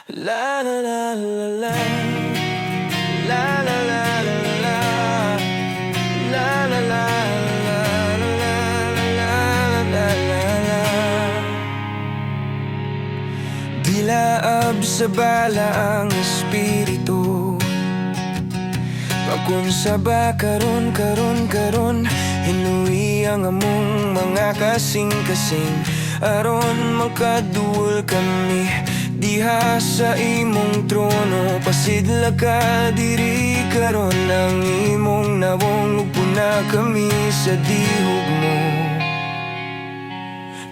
La la la la la, la la la la la, la la la la. Dilaab sa bala ang espiritu, pakunsaba karon hinuwi ang among mga kasing-kasing, aron makaduol kami diha sa imong trono. Pasidla ka diri karon ang imong nawong, ugpuna kami sa dihog mo.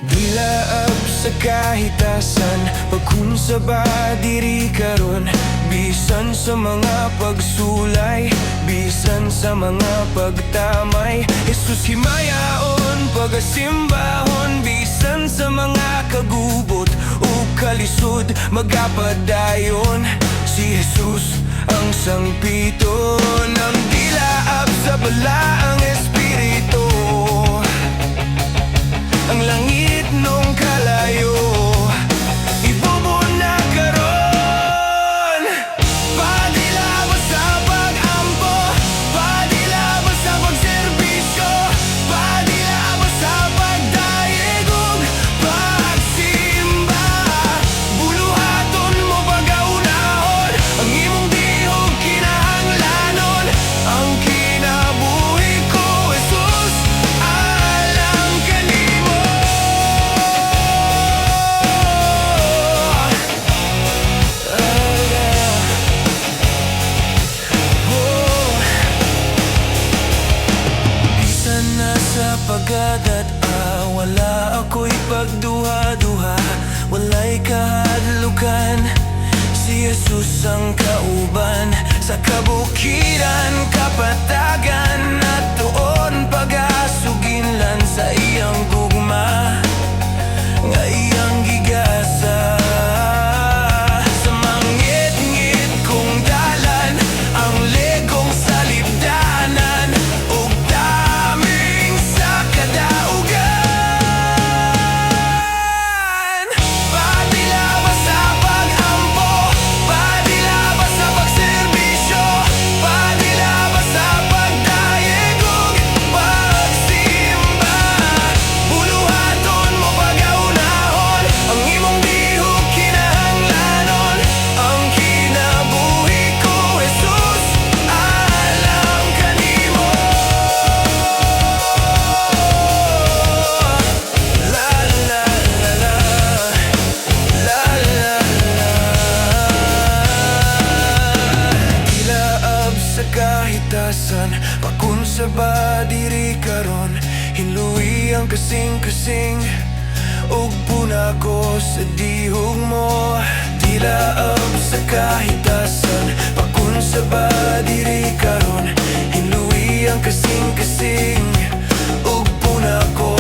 Dilaab sa kahitasan, pagkunsaba diri karon, bisan sa mga pagsulay, bisan sa mga pagtamay. Jesus himayaon, pagasimbahon, bisan sa mga kagubot o kalisod, magapadayon. Si Jesus ang sangpito ng dilaab sa balaang espiritu, ang langit nung kalayo ibubuna karon. Padilabas sa pag-ampo, padilabas sa pagserbisyo, padilabas sa pagdaigog, pagsimba. Buluhaton mo pag-aunahon, ang imong dihog kinahanglanon. Ang kinabuhi ko, Jesus, alam ka nimo. Bisan na sa pagagat, wala ako'y pagduha-duha, walay kahadlukan. Si Jesus ang kauban sa kabukiran, kapatagan at tuon pag-asuginlan sa iyang gugma nga iyang gigasa. Sa mangit-ngit kong dalan, ang legong sa libdanan, ug daming sa kadaugan. Padilabas sa pag-ampo, padilabas sa pagserbisyo, padilabas sa pagdaigog, pagsimba. Buluhaton mo pag-aunahon, ang imong dihog kinahanglanon. Ang kinabuhi ko, Jesus, alam ka nimo. La la la la, la la la. Dilaab sa kahitasan, pakunsaba diri karon, hiluwi ang kasing-kasing, ugpuna ko sa dihog mo. Dilaab sa kahitasan, pakunsaba diri karon, hiluwi ang kasing-kasing, ugpuna ko